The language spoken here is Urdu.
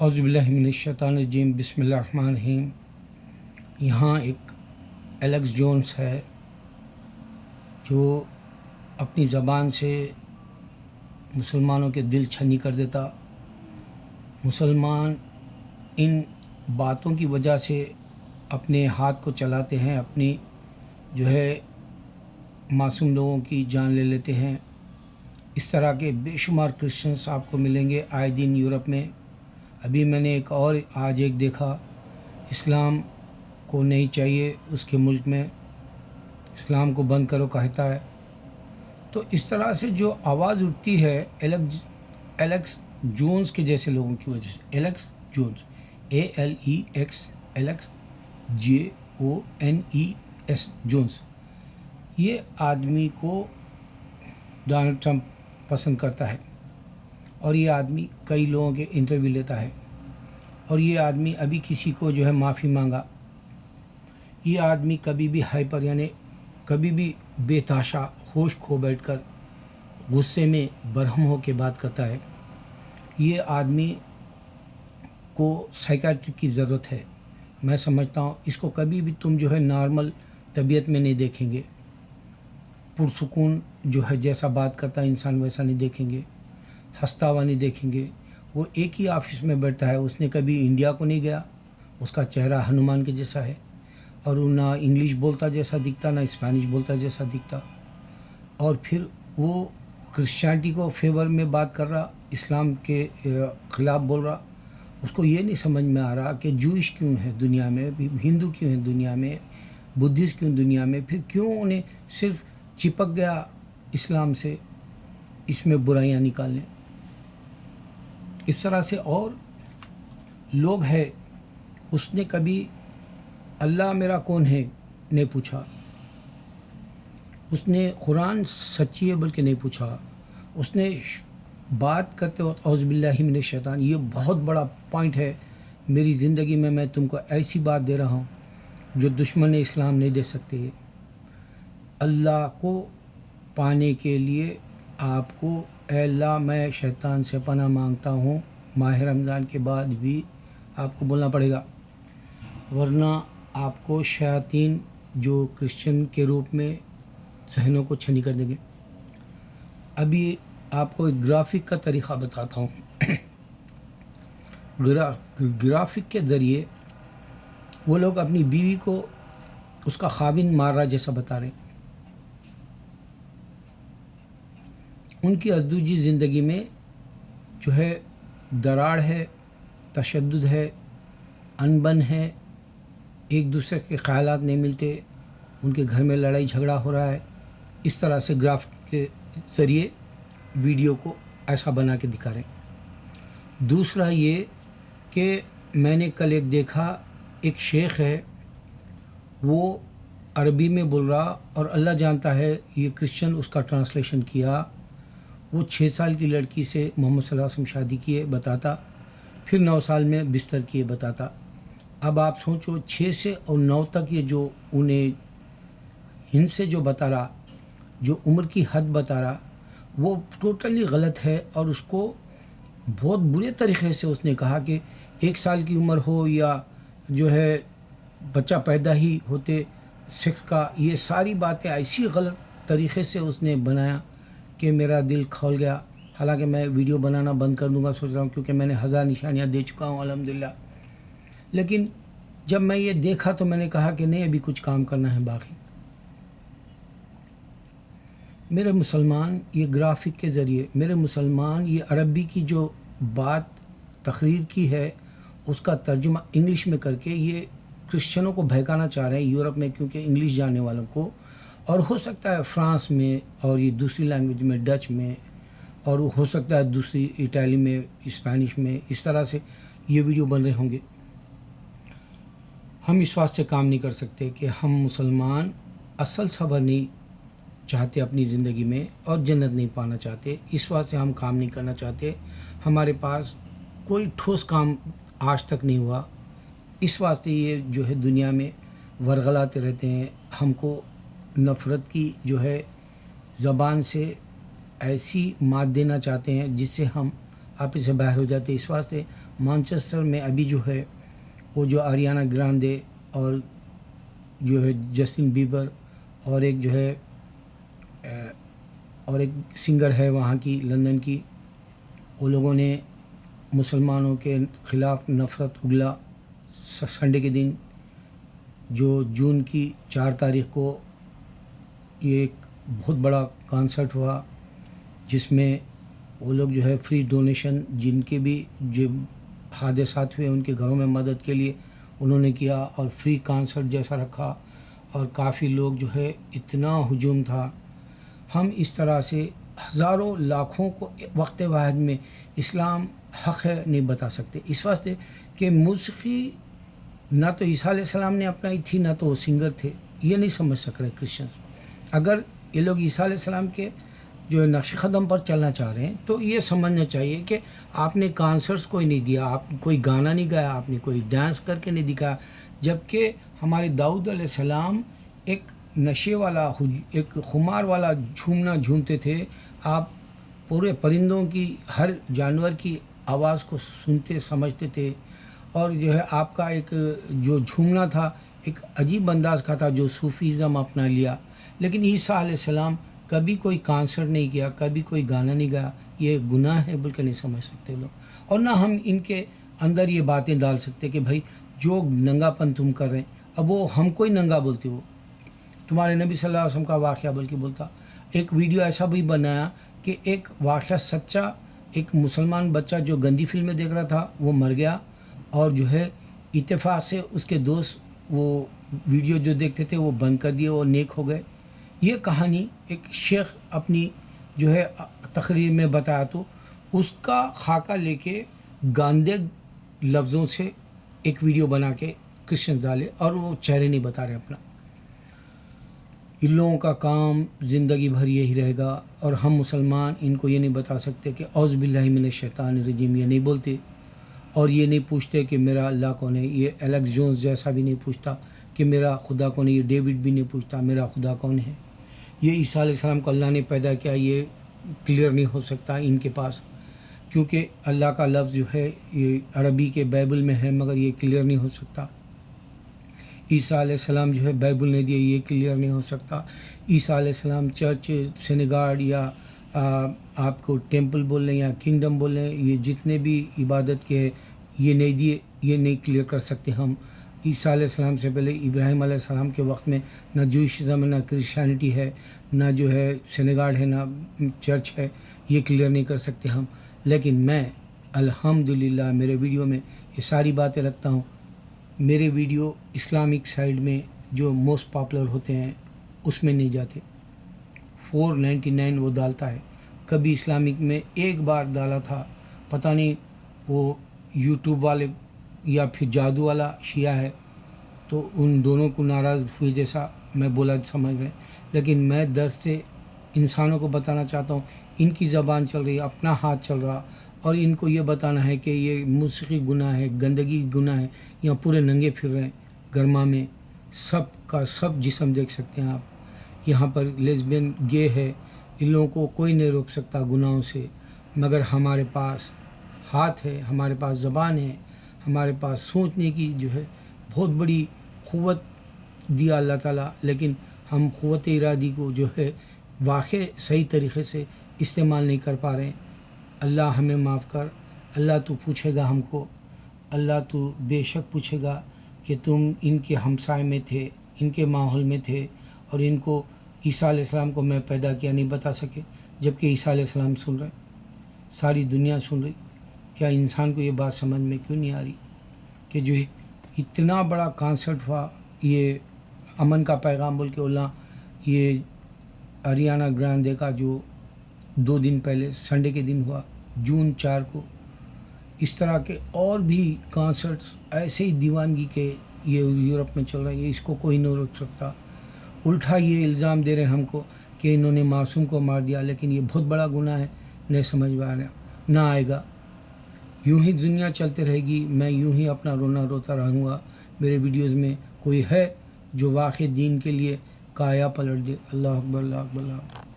اعوذ باللہ من الشیطان الرجیم، بسم اللہ الرحمن الرحیم۔ یہاں ایک ایلیکس جونز ہے جو اپنی زبان سے مسلمانوں کے دل چھنی کر دیتا۔ مسلمان ان باتوں کی وجہ سے اپنے ہاتھ کو چلاتے ہیں، اپنی معصوم لوگوں کی جان لے لیتے ہیں۔ اس طرح کے بے شمار کرسچنس آپ کو ملیں گے آئے دن یورپ میں۔ ابھی میں نے آج ایک دیکھا، اسلام کو نہیں چاہیے اس کے ملک میں، اسلام کو بند کرو کہتا ہے۔ تو اس طرح سے جو آواز اٹھتی ہے ایلیکس جونز کے جیسے لوگوں کی وجہ سے، Alex Jones Alex JONES Jones, یہ آدمی کو ڈونلڈ ٹرمپ پسند کرتا ہے، اور یہ آدمی کئی لوگوں کے انٹرویو لیتا ہے، اور یہ آدمی ابھی کسی کو معافی مانگا۔ یہ آدمی کبھی بھی ہائپر یعنی کبھی بھی بے تحاشا ہوش کھو بیٹھ کر غصے میں برہم ہو کے بات کرتا ہے۔ یہ آدمی کو سائیکیٹرک کی ضرورت ہے۔ میں سمجھتا ہوں اس کو کبھی بھی تم نارمل طبیعت میں نہیں دیکھیں گے، پرسکون جیسا بات کرتا ہے انسان ویسا نہیں دیکھیں گے، ہنستا ہوا نہیں دیکھیں گے۔ وہ ایک ہی آفس میں بیٹھتا ہے، اس نے کبھی انڈیا کو نہیں گیا، اس کا چہرہ ہنومان کے جیسا ہے، اور وہ نہ انگلش بولتا جیسا دکھتا نہ اسپینش بولتا جیسا دکھتا، اور پھر وہ کرسچینٹی کو فیور میں بات کر رہا، اسلام کے خلاف بول رہا۔ اس کو یہ نہیں سمجھ میں آ رہا کہ جوئش کیوں ہے دنیا میں، ہندو کیوں ہے دنیا میں، بدھسٹ کیوں دنیا میں، پھر کیوں انہیں صرف چپک گیا اسلام سے اس میں برائیاں نکالنے۔ اس طرح سے اور لوگ ہیں، اس نے کبھی اللہ میرا کون ہے نہیں پوچھا، اس نے قرآن سچی ہے بلکہ نہیں پوچھا، اس نے بات کرتے وقت اعوذ باللہ من الشیطان، یہ بہت بڑا پوائنٹ ہے میری زندگی میں تم کو ایسی بات دے رہا ہوں جو دشمن اسلام نہیں دے سکتے۔ اللہ کو پانے کے لیے آپ کو، اے اللہ میں شیطان سے پناہ مانگتا ہوں، ماہ رمضان کے بعد بھی آپ کو بولنا پڑے گا، ورنہ آپ کو شیاطین جو کرسچن کے روپ میں ذہنوں کو چھنی کر دیں گے۔ ابھی آپ کو ایک گرافک کا طریقہ بتاتا ہوں۔ گرافک کے ذریعے وہ لوگ اپنی بیوی کو اس کا خاوند مار رہا جیسا بتا رہے ہیں۔ ان کی ازدواجی زندگی میں دراڑ ہے، تشدد ہے، انبن ہے، ایک دوسرے کے خیالات نہیں ملتے، ان کے گھر میں لڑائی جھگڑا ہو رہا ہے۔ اس طرح سے گرافک کے ذریعے ویڈیو کو ایسا بنا کے دکھا رہے ہیں۔ دوسرا یہ کہ میں نے کل ایک دیکھا، ایک شیخ ہے، وہ عربی میں بول رہا، اور اللہ جانتا ہے یہ کرسچن اس کا ٹرانسلیشن کیا۔ وہ 6 سال کی لڑکی سے محمد صلی اللہ علیہ وسلم شادی کیے بتاتا، پھر 9 سال میں بستر کیے بتاتا۔ اب آپ سوچو 6 سے اور 9 تک یہ جو انہیں ہند سے جو بتا رہا، جو عمر کی حد بتا رہا، وہ ٹوٹلی غلط ہے، اور اس کو بہت برے طریقے سے اس نے کہا کہ 1 سال کی عمر ہو یا بچہ پیدا ہی ہوتے سیکس کا، یہ ساری باتیں ایسی غلط طریقے سے اس نے بنایا کہ میرا دل کھول گیا۔ حالانکہ میں ویڈیو بنانا بند کر دوں گا سوچ رہا ہوں، کیونکہ میں نے 1000 نشانیاں دے چکا ہوں الحمدللہ۔ لیکن جب میں یہ دیکھا تو میں نے کہا کہ نہیں، ابھی کچھ کام کرنا ہے باقی۔ میرے مسلمان یہ گرافک کے ذریعے، یہ عربی کی جو بات تقریر کی ہے اس کا ترجمہ انگلش میں کر کے یہ کرسچنوں کو بہکانا چاہ رہے ہیں یورپ میں، کیونکہ انگلش جاننے والوں کو، اور ہو سکتا ہے فرانس میں، اور یہ دوسری لینگویج میں ڈچ میں، اور ہو سکتا ہے دوسری اٹالی میں، اسپینش میں، اس طرح سے یہ ویڈیو بن رہے ہوں گے۔ ہم اس واسطے کام نہیں کر سکتے کہ ہم مسلمان اصل صبر نہیں چاہتے اپنی زندگی میں، اور جنت نہیں پانا چاہتے، اس واسطے ہم کام نہیں کرنا چاہتے۔ ہمارے پاس کوئی ٹھوس کام آج تک نہیں ہوا، اس واسطے یہ دنیا میں ورغلاتے رہتے ہیں۔ ہم کو نفرت کی زبان سے ایسی مات دینا چاہتے ہیں جس سے ہم آپس سے باہر ہو جاتے۔ اس واسطے مانچسٹر میں ابھی جو ہے وہ جو آریانہ گرانڈے اور جو ہے جسٹن بیبر اور ایک جو ہے اور ایک سنگر ہے وہاں کی لندن کی، وہ لوگوں نے مسلمانوں کے خلاف نفرت اگلا سنڈے کے دن جو جون کی 4 تاریخ کو یہ ایک بہت بڑا کانسرٹ ہوا جس میں وہ لوگ جو ہے فری ڈونیشن جن کے بھی جو حادثات ہوئے ان کے گھروں میں مدد کے لیے انہوں نے کیا اور فری کانسرٹ جیسا رکھا اور کافی لوگ جو ہے اتنا ہجوم تھا. ہم اس طرح سے ہزاروں لاکھوں کو وقت واحد میں اسلام حق ہے نہیں بتا سکتے، اس واسطے کہ موسیقی نہ تو عیسیٰ علیہ السلام نے اپنائی تھی نہ تو وہ سنگر تھے. یہ نہیں سمجھ سک رہے کرسچنس. اگر یہ لوگ عیسیٰ علیہ السلام کے جو ہے نقش قدم پر چلنا چاہ رہے ہیں تو یہ سمجھنا چاہیے کہ آپ نے کانسرٹس کوئی نہیں دیا، آپ کوئی گانا نہیں گایا، آپ نے کوئی ڈانس کر کے نہیں دکھایا، جبکہ ہمارے داؤد علیہ السلام ایک نشے والا ایک خمار والا جھومنا جھومتے تھے. آپ پورے پرندوں کی ہر جانور کی آواز کو سنتے سمجھتے تھے اور جو ہے آپ کا ایک جو جھومنا تھا ایک عجیب انداز کا تھا جو صوفیزم اپنا لیا. لیکن عیسیٰ علیہ السلام کبھی کوئی کانسرٹ نہیں کیا، کبھی کوئی گانا نہیں گایا. یہ گناہ ہے بول کے نہیں سمجھ سکتے لوگ، اور نہ ہم ان کے اندر یہ باتیں ڈال سکتے کہ بھائی جو ننگا پن تم کر رہے ہیں. اب وہ ہم کوئی ننگا بولتے ہو، تمہارے نبی صلی اللہ علیہ وسلم کا واقعہ بول کے بولتا. ایک ویڈیو ایسا بھی بنایا کہ ایک واقعہ سچا، ایک مسلمان بچہ جو گندی فلمیں دیکھ رہا تھا وہ مر گیا اور جو ہے اتفاق سے اس کے دوست وہ ویڈیو جو دیکھتے تھے وہ بند کر دیے، وہ نیک ہو گئے. یہ کہانی ایک شیخ اپنی جو ہے تقریر میں بتایا تو اس کا خاکہ لے کے گاندے لفظوں سے ایک ویڈیو بنا کے کرسچنز ڈالے اور وہ چہرے نہیں بتا رہے اپنا. ان لوگوں کا کام زندگی بھر یہی رہے گا اور ہم مسلمان ان کو یہ نہیں بتا سکتے کہ اعوذ باللہ من الشیطان الرجیم یہ نہیں بولتے اور یہ نہیں پوچھتے کہ میرا اللہ کون ہے. یہ الیکس جونز جیسا بھی نہیں پوچھتا کہ میرا خدا کون ہے. یہ ڈیوڈ بھی نہیں پوچھتا میرا خدا کون ہے. یہ عیسیٰ علیہ السلام کو اللہ نے پیدا کیا یہ کلیئر نہیں ہو سکتا ان کے پاس، کیونکہ اللہ کا لفظ جو ہے یہ عربی کے بائبل میں ہے مگر یہ کلیئر نہیں ہو سکتا. عیسیٰ علیہ السلام جو ہے بائبل نے دیے یہ کلیئر نہیں ہو سکتا. عیسیٰ علیہ السلام چرچ سینیگاڈ یا آپ کو ٹیمپل بول لیں یا کنگڈم بول لیں، یہ جتنے بھی عبادت کے یہ نہیں دیے، یہ نہیں کلیئر کر سکتے ہم. عیسیٰ علیہ السلام سے پہلے ابراہیم علیہ السلام کے وقت میں نہ جوئشزم نہ کرسچینٹی ہے، نہ جو ہے سینیگاڈ ہے، نہ چرچ ہے. یہ کلیئر نہیں کر سکتے ہم. لیکن میں الحمدللہ میرے ویڈیو میں یہ ساری باتیں رکھتا ہوں. میرے ویڈیو اسلامک سائڈ میں جو موسٹ پاپولر ہوتے ہیں اس میں نہیں جاتے. 499 وہ ڈالتا ہے. کبھی اسلامک میں ایک بار ڈالا تھا، پتہ نہیں وہ یوٹیوب والے یا پھر جادو والا شیعہ ہے تو ان دونوں کو ناراض ہوئے جیسا میں بولا سمجھ رہے. لیکن میں درد سے انسانوں کو بتانا چاہتا ہوں ان کی زبان چل رہی ہے، اپنا ہاتھ چل رہا، اور ان کو یہ بتانا ہے کہ یہ موسیقی گناہ ہے، گندگی گناہ ہے. یہاں پورے ننگے پھر رہے ہیں گرما میں، سب کا سب جسم دیکھ سکتے ہیں آپ. یہاں پر لیسبین گے ہے، ان لوگوں کو کوئی نہیں روک سکتا گناہوں سے. مگر ہمارے پاس ہاتھ ہے، ہمارے پاس زبان ہے، ہمارے پاس سوچنے کی جو ہے بہت بڑی قوت دیا اللہ تعالیٰ. لیکن ہم قوت ارادی کو جو ہے واقع صحیح طریقے سے استعمال نہیں کر پا رہے ہیں. اللہ ہمیں معاف کر. اللہ تو پوچھے گا ہم کو، اللہ تو بے شک پوچھے گا کہ تم ان کے ہمسائے میں تھے، ان کے ماحول میں تھے اور ان کو عیسیٰ علیہ السلام کو میں پیدا کیا نہیں بتا سکے، جبکہ عیسیٰ علیہ السلام سن رہے، ساری دنیا سن رہی. کیا انسان کو یہ بات سمجھ میں کیوں نہیں آ رہی کہ جو اتنا بڑا کانسرٹ ہوا، یہ امن کا پیغام بول کے اللہ، یہ آریانہ گرانڈے کا جو 2 دن پہلے سنڈے کے دن ہوا جون 4 کو، اس طرح کے اور بھی کانسرٹس ایسے ہی دیوانگی کے یہ یورپ میں چل رہے ہیں. اس کو کوئی نہیں روک سکتا. الٹا یہ الزام دے رہے ہیں ہم کو کہ انہوں نے معصوم کو مار دیا، لیکن یہ بہت بڑا گناہ ہے. نہیں سمجھ میں آ رہا، نہ آئے گا. یوں ہی دنیا چلتے رہے گی، میں یوں ہی اپنا رونا روتا رہوں گا. میرے ویڈیوز میں کوئی ہے جو واقعی دین کے لیے کایا پلٹ دے. اللہ اکبر، اللہ اکبر، اللہ اکبر.